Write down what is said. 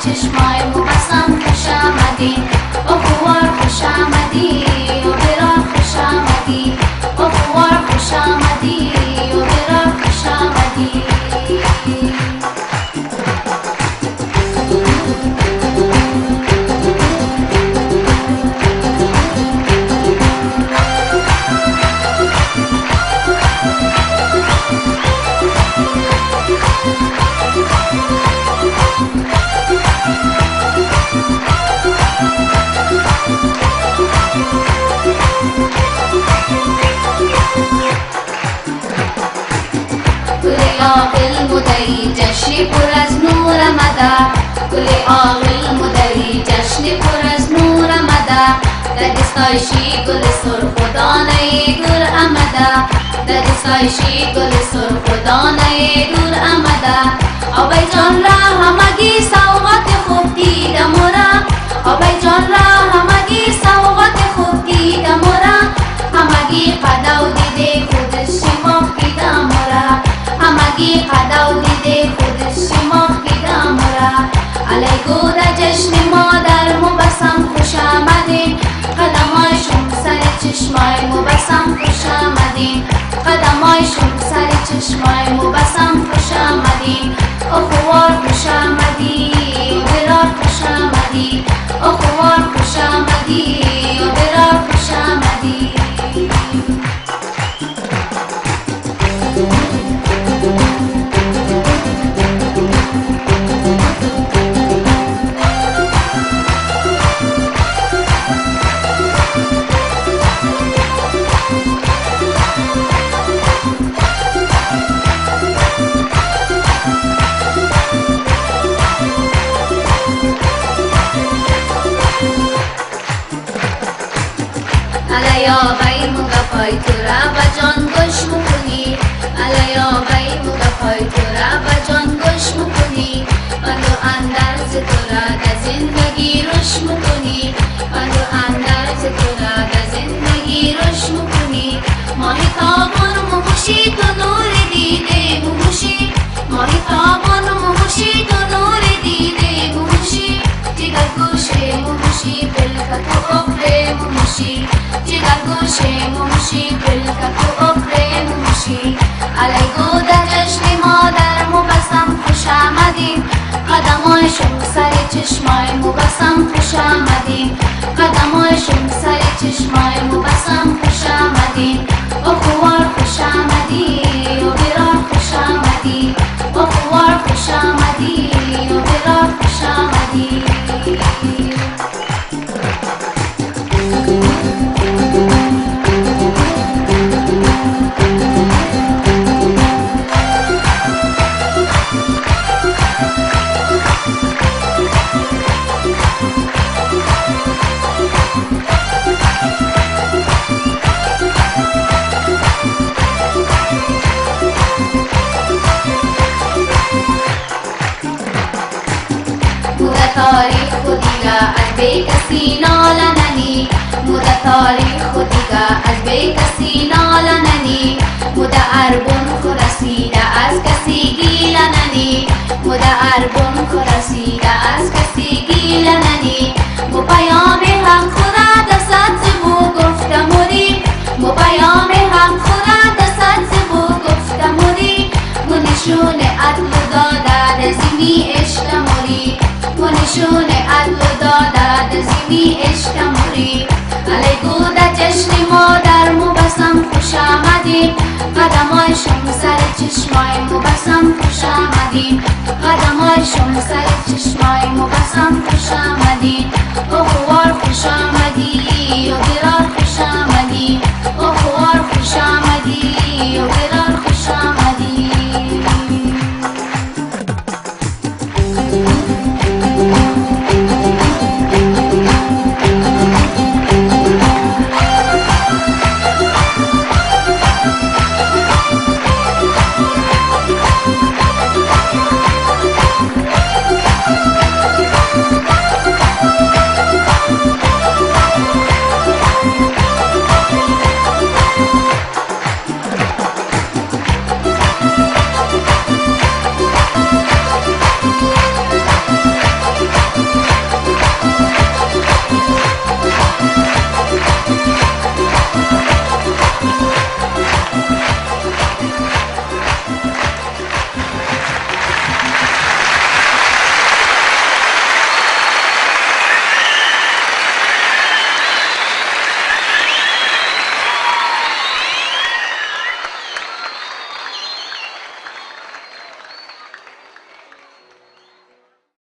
چشمای مبسم خوش آمدی، خوار خوش آمدی و برار خوش آمدی، خوار خوش آمدی و برار خوش آمدی. عاقل مدعی جشن پر از نور آمده، گل عاقل مدعی جشن پر از نور آمده، در دستایشی گل سرخ و دانه دور آمده، در دستایشی گل سرخ و دانه دور آمده. آبای جان را همگی سوغات خوب دیدم و را، آبای جان را همگی سوغات خوب دیدم و را، همگی قدو دیده خودش شماخ دیدم و را، همگی قدو دیده خودش شماخ دیدم و را. علیگو در جشن ما در مبسم خوش آمدین، قدمایشون سر چشمای مبسم خوش آمدین، قدمایشون سر چشمای مبسم خوش آمدین. خوار خوش آمدی و برار خوش آمدی، خوار خوش آمدی و برار خوش آمدی. علیابای مگفای تو را و جان گوش مکنی، علیابای مگفای تو را و جان گوش مکنی، بندو اندرز تو را در زندگی روش مکنی، بندو اندرز تو را در زندگی روش مکنی. ماهی تابان مموشی تو نور دیده مموشی، ماهی تابان مموشی تو نور دیده مموشی، جگر گوشه مموشی بلکت و اخره مموشی، جگر گوشه مموشی بلکت و اخره مموشی. علیگو در جشن ما در مبسم خوش آمدین، قدمایشون سر چشمای مبسم خوش آمدین، قدمایشون سر چشمای مبسم خوش آمدین. خوار خوش آمدی و برار خوش آمدی، خوار خوش آمدی و برار خوش آمدی. تاریخ خودیگا از بی کسی نالننی، مودا تاریخ خودیگا از بی کسی نالننی، مودا اربون خورسیده از کسی گیلننی، مودا اربون خورسیده از کسی گیلننی. مو پیام حق خورا دست زبو گفتموری، مو پیام حق خورا دست زبو گفتموری، مو نشون عدل و داده دزیمی اشتموری، نشون عدل و داده دزیمی اشتموری. علیگو در جشن ما در مبسم خوش آمدین، قدمایشون سر چشمای مبسم خوش آمدین، قدمایشون سر چشمای مبسم خوش آمدین. خوار خوش آمدی و برار خوش آمدی، خوار خوش آمدی و